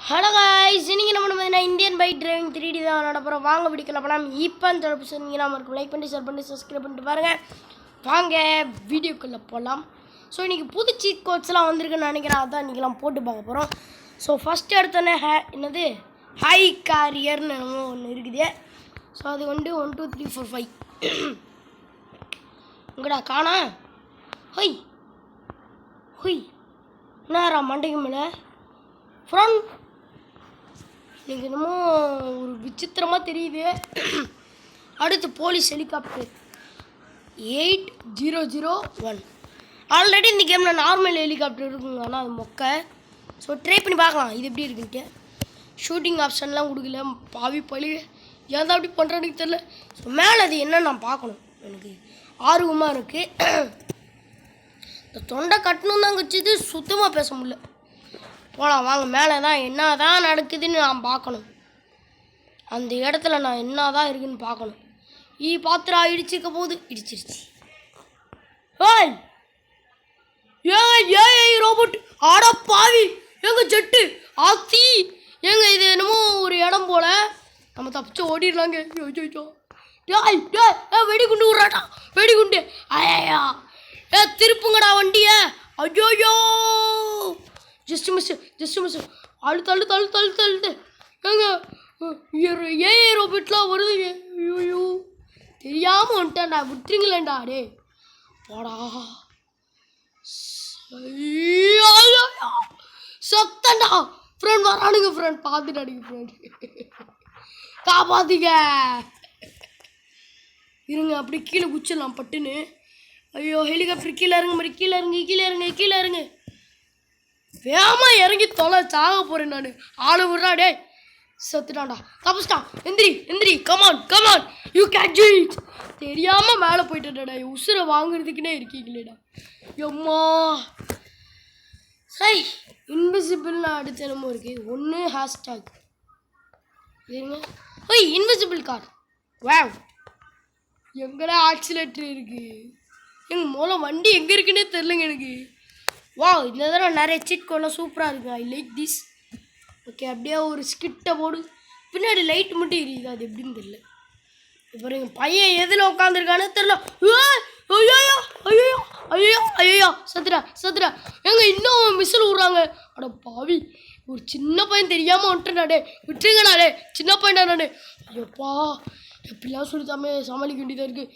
Hello guys, இன்னைக்கு நம்ம பார்த்தீங்கன்னா இந்தியன் பைக் டிரைவிங் 3D தான் நடப்புறோம். வாங்க பிடிக்கல பண்ணாமல் இப்போ அந்த சொன்னீங்கன்னா நம்ம இருக்கும் லைக் பண்ணி ஷேர் பண்ணி சப்ஸ்கிரைப் பண்ணிட்டு பாருங்கள். வாங்க வீடியோக்குள்ளே போகலாம். ஸோ இன்றைக்கி புது சீட் கோட்ஸ்லாம் வந்திருக்குன்னு நினைக்கிறேன். அதான் இன்றைக்கெலாம் போட்டு பார்க்க போகிறோம். ஸோ ஃபஸ்ட்டு எடுத்தோன்னே என்னது ஹை காரியர்னு என்னமோ ஒன்று இருக்குது. ஸோ அது வந்து 1 2 3 4 5 உங்கடா காணா ஹொய் ஹொய் என்னரா மண்டைக்கு மேலே ஃப்ரண்ட் எனக்கு என்னமோ ஒரு விசித்திரமாக தெரியுது. அடுத்து போலீஸ் ஹெலிகாப்டர் 8001. ஆல்ரெடி இந்த கேமில் நார்மல் ஹெலிகாப்டர் இருக்குங்க, ஆனால் அது மொக்க. ஸோ ட்ரை பண்ணி பார்க்கலாம் இது எப்படி இருக்குன்ட்டு. ஷூட்டிங் ஆப்ஷன்லாம் கொடுக்கல, பாவி பழி ஏன் அப்படி பண்ணுறேன்னு தெரில. ஸோ மேலே அது என்னன்னு நான் பார்க்கணும், எனக்கு ஆர்வமாக இருக்குது. இந்த தொண்டை கட்டணும் தான் வச்சுது, சுத்தமாக பேச முடியல. போகலாம் வாங்க, மேலே தான் என்ன தான் நடக்குதுன்னு நான் பார்க்கணும். அந்த இடத்துல நான் என்ன தான் இருக்குதுன்னு பார்க்கணும். பாத்திரம் இடிச்சிருக்க போது இடிச்சிருச்சு. ஏய் ஏய் ரோபோட், ஆடா பாவி, எங்க ஜெட்டு ஆத்தி, எங்க இது என்னமோ ஒரு இடம் போல, நம்ம தப்பிச்சு ஓடிடலாங்க. டேய் வெடிகுண்டு விட்றாட்டா, வெடிகுண்டு. ஐயா திருப்புங்கடா வண்டிய. ஐயோயோ ஜஸ்ட் மிஸ் அழுத்து எங்க ஏஐ ரோபோட்லாம் வருது. ஐயோ தெரியாமல் வந்துட்டேன்டா, விட்டுருங்களேன்டா. டே போடா சத்தண்டா. ஃப்ரெண்ட் வரானுங்க, ஃப்ரெண்ட் பார்த்துட்டானுங்க, ஃப்ரெண்ட் காப்பாத்திக்க. இருங்க அப்படி கீழே குச்சிடலாம் பட்டுன்னு. ஐயோ ஹெலிகாப்டர் கீழே இறங்க மாதிரி, கீழே இறங்க வேமா இறங்கி தொலை, சாக போகிறேன் நான். ஆளு விட்றா, டே செத்துட்டான்டா, தப்பிச்சிட்டான். எந்திரி கமான் யூ கேட்ச் இட். தெரியாமல் மேலே போயிட்டேன்டா, உசுரை வாங்குறதுக்குன்னே இருக்கீங்களேடா. எம்மா சை இன்விசிபிள்னு அடுத்த என்னமோ இருக்குது. ஒன்று ஹேஷ்டாக் இருங்க. ஓய் இன்விசிபிள் கார். வாவ், எங்கடா ஆக்சிலேட்டர் இருக்குது? எங்கள் மூலம் வண்டி எங்கே இருக்குன்னே தெரிலங்க எனக்கு. வா இந்த தடவை நிறைய சீட் கோடெலாம் சூப்பராக இருக்குது. I like this. ஓகே அப்படியே ஒரு ஸ்கிட்டை போடு, பின்னாடி லைட் மட்டும் எரியுது, அது எப்படின்னு தெரியல. இப்போ எங்கள் பையன் எதில் உட்காந்துருக்கானே தெரில. ஐயோ சத்துடா எங்க இன்னும் மிஸ்ஸில் விட்றாங்க. அட பாவி, ஒரு சின்ன பையன் தெரியாமல் வந்துட்டேன்டா. விட்டுருங்கண்ணாடே, சின்ன பையன்டா நானே. ஐயோப்பா எப்படிலாம் சொல்லித்தாமே சமாளிக்க வேண்டியதாக இருக்குது.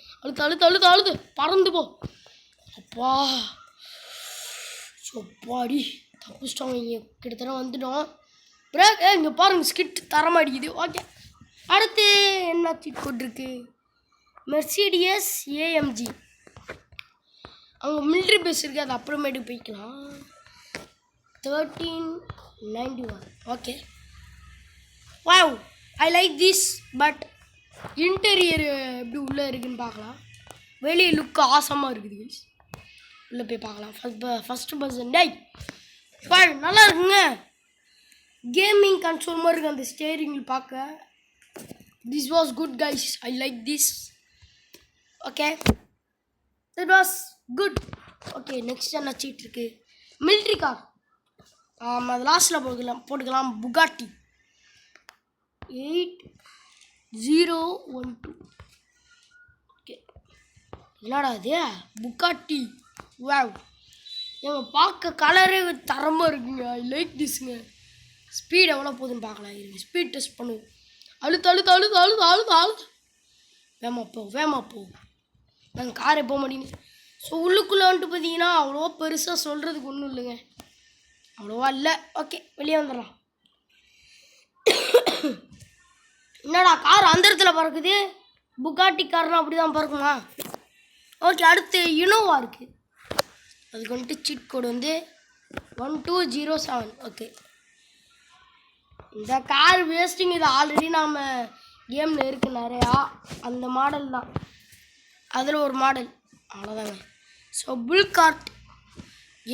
அழுத்து பறந்து போ. அப்பா சொப்பாடி தப்பிச்சிட்டோம். இங்கே கிட்டத்தட்ட வந்துட்டோம். பிரேக் இங்கே பாருங்கள், ஸ்கிட் தரமாடிக்குது. ஓகே அடுத்து என்ன சீட் போட்டிருக்கு? Mercedes AMG. அவங்க மிலிட்ரி பேஸ் இருக்குது, அது அப்புறமேட்டு போய்க்கலாம். 1391. Okay wow, I like this. But interior எப்படி உள்ளே இருக்குதுன்னு பார்க்கலாம். வெளியே லுக்கு ஆசமாக இருக்குது. உள்ளே போய் பார்க்கலாம். First person. டேய் பாரு, நல்லா இருக்குங்க. கேமிங் கன்சோல் மாதிரி இருக்குது அந்த ஸ்டேரிங்கில் பார்க்க. This was good guys, I like this. Okay it was good. Okay next என்ன சீட் இருக்குது? Military car. அது லாஸ்ட்டில் போட்டுக்கலாம். புகாட்டி 8012. ஓகே என்னடா அது? புகாட்டி. வாவ், எங்கள் பார்க்க கலரே தரமாக இருக்குங்க. I like திஸ்ங்க. ஸ்பீட் எவ்வளோ போகுதுன்னு பார்க்கலாம். இருங்க ஸ்பீட் டெஸ்ட் பண்ணுவோம். அழுத்து வேமா போ. நாங்கள் காரை போக மாட்டேங்குது. ஸோ உள்ளுக்குள்ளே வந்துட்டு பார்த்தீங்கன்னா அவ்வளோவா பெருசாக சொல்கிறதுக்கு ஒன்றும் இல்லைங்க, அவ்வளோவா இல்லை. ஓகே வெளியே வந்துடலாம். என்னடா கார் அந்த இடத்துல பறக்குது? புகாட்டி கார்னால் அப்படி தான் பறக்குமா? ஓகே அடுத்து இனோவா இருக்குது. அதுக்கு வந்துட்டு சீட் கோடு வந்து 1207. ஓகே இந்த கார் வேஸ்டிங். இது ஆல்ரெடி நாம் கேமில் இருக்குது நிறையா. அந்த மாடல் தான், அதில் ஒரு மாடல் அவ்வளோதாங்க. ஸோ புல் கார்ட்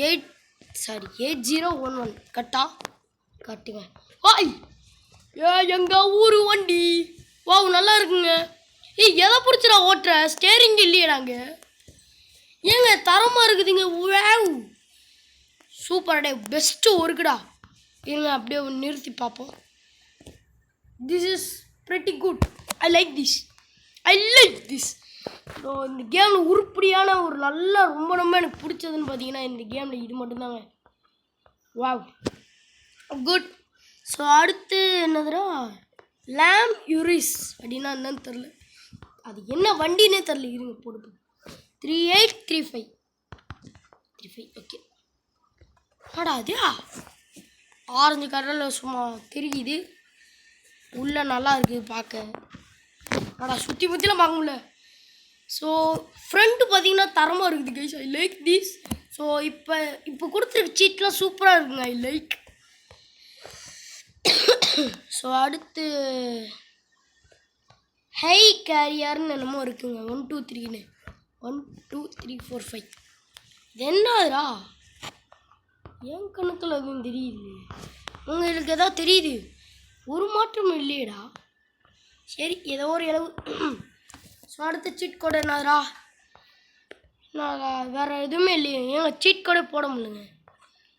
8011 கட்டுங்க. ஓய் எங்கள் ஊர் வண்டி. வா நல்லா இருக்குங்க. எதை பிடிச்சிடா ஓட்டுற? ஸ்டேரிங் இல்லையே நாங்கள். ஏங்க தரமாக இருக்குதுங்க. வேவ் சூப்பர் டே, பெஸ்ட்டு ஒர்க்குடா. இருங்க அப்படியே நிறுத்தி பார்ப்போம். This is pretty good. I like this. So இந்த கேமில் உருப்படியான ஒரு நல்ல ரொம்ப எனக்கு பிடிச்சதுன்னு பார்த்தீங்கன்னா இந்த கேமில் இது மட்டும்தாங்க. Wow good. ஸோ அடுத்து என்னதுடா லேம் யூரிஸ் அப்படின்னா என்னன்னு தெரில, அது என்ன வண்டினே தெரில. இருங்க போட்டு 3835 ஓகே. ஆடா அதியா ஆரஞ்சு கலரில் சும்மா தெரியுது, உள்ளே நல்லா இருக்குது பார்க்க. ஆடா சுற்றி முற்றிலாம் பார்க்க முடியல. ஸோ ஃப்ரண்ட்டு பார்த்தீங்கன்னா தரமாக இருக்குது guys. I like this. So இப்போ கொடுத்துருக்க சீட்லாம் சூப்பராக இருக்குங்க. I like. ஸோ அடுத்து ஹை கேரியர்னு என்னமோ இருக்குங்க. 1 2 3ன்னு 1 2 3 4 5. இது என்னதுரா என் கணக்கில் அதுவும் தெரியுது, உங்களுக்கு எதாவது தெரியுது? ஒரு மாற்றமும் இல்லையடா. சரி ஏதோ ஒரு அளவு. ஸோ அடுத்த சீட் கோடு என்னதுரா? நான் வேறு எதுவுமே இல்லையே, ஏங்க சீட் கோடே போட முடியலங்க.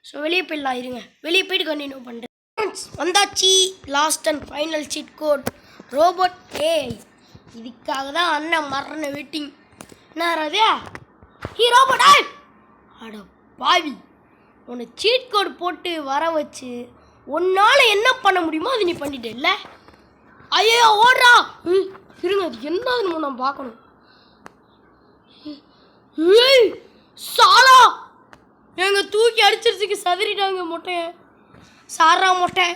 ஸோ வெளியே போயிடலாம். இருங்க வெளியே போய்ட்டு கண்டினியூ பண்ணுறேன். வந்தாச்சு last and final cheat code robot AI. இதுக்காக தான் அண்ணன் மரண வெயிட்டிங். என்ன ரவியா ஹீ ரோபோட் ஏ அட பாவி, உன்னை சீட் கோட் போட்டு வர வச்சு உன்னால் என்ன பண்ண முடியுமோ அது நீ பண்ணிட்டே இல்லை. ஐயோ ஓடுறா. இருங்க அது என்னதுன்னு நான் பார்க்கணும். ஏய் சாலா எங்க தூக்கி அடிச்சிருச்சுக்கு சதறிட்டாங்க மொட்டைய. சாரா மொட்டை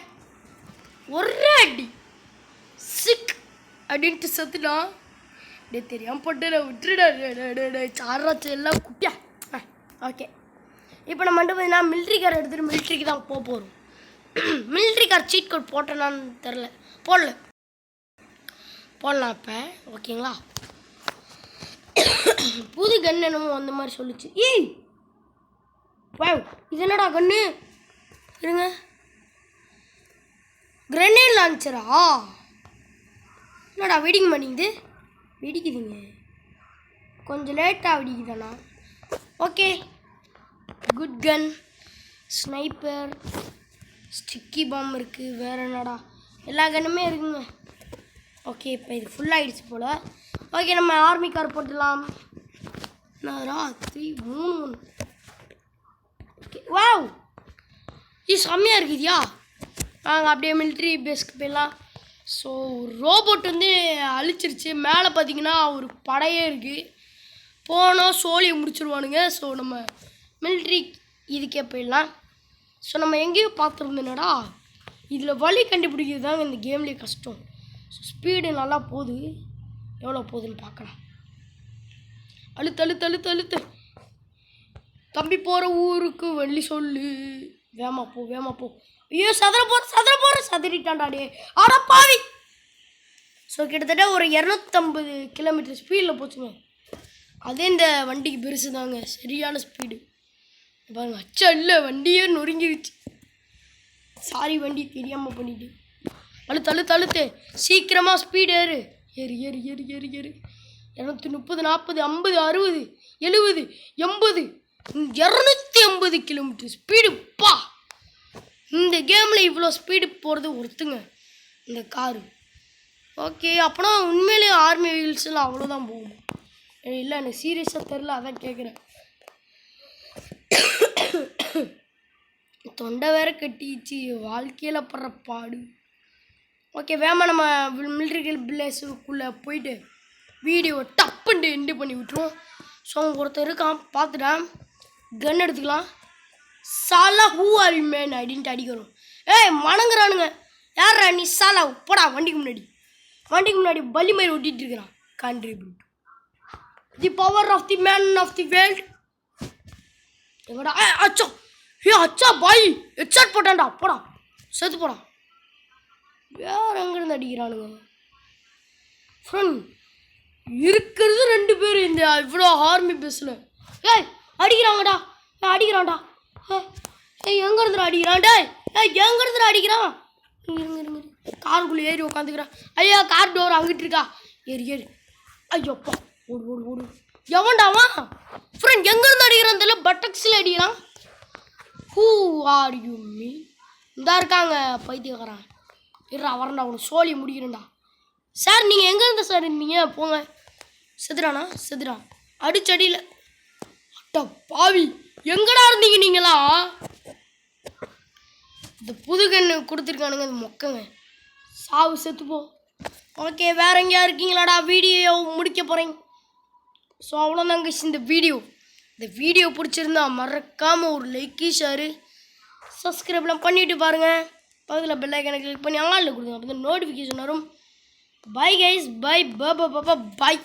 ஒரே அடி சிக் அப்படின்ட்டு செத்துட்டான். டே தெரியாமல் போட்டு விட்டுடா சாரா எல்லாம் குட்டியா. ஓகே இப்போ நம்ம வந்து பார்த்தீங்கன்னா மிலிட்ரி கார் எடுத்துகிட்டு மிலிட்ரிக்கு தான் போக போகிறோம். மிலிட்ரி கார் சீட் கோட் போட்டேனான்னு தெரில, போடலாம் இப்போ. ஓகேங்களா புது கன் என்னமோ அந்த மாதிரி சொல்லிச்சு. ஏய் வாவ் இது என்னடா கன்று? இருங்க கிரனேட் லான்ச்சரா? என்னடா வெடிக்க மாட்டேங்குது? வெடிக்குதுங்க, கொஞ்சம் லேட்டாக வெடிக்குதாண்ணா. ஓகே குட் கன். ஸ்னைப்பர் ஸ்டிக்கி பாம் இருக்குது. வேறு என்னடா எல்லா கன்னுமே இருக்குங்க. ஓகே இப்போ இது ஃபுல்லாகிடுச்சு போல். ஓகே நம்ம ஆர்மி கார் போட்டுடலாம். என்னடா 3 3 ஓகே வாவ் இது செம்மையாக இருக்குதுயா. நாங்கள் அப்படியே மிலிட்ரி பேஸ்க்கு போயிடலாம். ஸோ ரோபோட் வந்து அழிச்சிருச்சு. மேலே பார்த்தீங்கன்னா ஒரு படையே இருக்குது, போனால் சோழியை முடிச்சிருவானுங்க. ஸோ நம்ம மிலிட்ரி இதுக்கே போயிடலாம். ஸோ நம்ம எங்கேயோ பார்த்துருந்தோன்னடா, இதில் வழி கண்டுபிடிக்கிறது தாங்க இந்த கேம்லேயே கஷ்டம். ஸோ ஸ்பீடு நல்லா போகுது, எவ்வளோ போகுதுன்னு பார்க்கலாம். அழுத்து தம்பி போகிற ஊருக்கு வழி சொல்லு. வேமா போ. ஐயோ சதறிட்டான்டாடே ஆடா பாவி. ஸோ கிட்டத்தட்ட ஒரு 250 கிலோமீட்டர் ஸ்பீடில் போச்சுங்க. அதே இந்த வண்டிக்கு பெருசு தாங்க, சரியான ஸ்பீடு பாருங்க. அச்சா இல்லை வண்டியே நொறுங்கிருச்சு. சாரி வண்டி தெரியாமல் பண்ணிட்டு. அழுத்து சீக்கிரமாக ஸ்பீடு ஏறு 230 40 50 60 70 80 280 கிலோமீட்டர் ஸ்பீடு பா. இந்த கேமில் இவ்வளோ ஸ்பீடு போகிறது ஒருத்துங்க இந்த காரு. ஓகே அப்போனா உண்மையிலேயே ஆர்மி வீல்ஸ்லாம் அவ்வளோதான் போகும். இல்லை எனக்கு சீரியஸாக தெரில, அதான் கேட்குறேன். தொண்டை வேற கட்டிச்சு, வாழ்க்கையில் படுற பாடு. ஓகே வேமா நம்ம மிலிட்ரி பிளேஸுக்குள்ளே போயிட்டு வீடியோ டப்புன்ட்டு எண்டு பண்ணி விட்டுருவோம். ஸோ அவங்க ஒருத்தர் இருக்கான் பார்த்துட்டான், கன் எடுத்துக்கலாம். சாலா ஹூ ஆர் யூ மேன் அப்படின்ட்டு அடிக்கிறோம். ஏய் மணங்குறானுங்க, யாரா நீ சாலா போடா வண்டிக்கு முன்னாடி பலி மாதிரி ஒட்டிகிட்டு இருக்கிறான். Contribute the power of the man of the world. எங்கடா அச்சா பாய் ஹெட்ஷாட் போட்டான்டா, போடா செத்து போடா. வேற எங்கேருந்து அடிக்கிறானுங்க ஃப்ரெண்ட்? இருக்கிறது 2 பேர் இந்த இவ்வளோ ஆர்மி பேஸில். ஏய் அடிக்கிறாங்கடா. ஏய் எங்கேருந்து அடிக்கிறான்டா? எங்கேருந்து அடிக்கிறான்? இருங்க காருக்குள்ளே ஏறி உட்காந்துக்கிறான். ஐயா கார் டோர் அங்கிட்டு இருக்கா, ஏறு. ஐயோப்பா ஓடு. எவன்டாவா ஃப்ரெண்ட்? எங்கேருந்து அடிக்கிறான் தெரியல, பட்டக்ஸில் அடிக்கிறான். Who are you me? இந்தா இருக்காங்க பைத்தியக்காரன். இருடா வரண்டா, உனக்கு சோழி முடிக்கிறேன்டா. சார் நீங்கள் எங்கே இருந்த சார் இருந்தீங்க? போங்க. செதுறானா செதுறா அடிச்சடியில். அட்டா பாவி, எங்கடா இருந்தீங்க நீங்களா? இந்த புது கண்ணு கொடுத்துருக்கானுங்க, இந்த மொக்கங்க. சாவு செத்துப்போ. ஓகே, வேற எங்கேயா இருக்கீங்களாடா? வீடியோ முடிக்க போகிறேன். ஸோ அவ்வளோதாங்க இந்த வீடியோ பிடிச்சிருந்தா மறக்காமல் ஒரு லைக்கு ஷேரு சப்ஸ்கிரைப்லாம் பண்ணிவிட்டு பாருங்கள். பக்கத்தில் பெல் ஐக்கனை கிளிக் பண்ணி ஆளில் கொடுங்க, அப்போ நோட்டிஃபிகேஷன் வரும். Bye guys, bye by.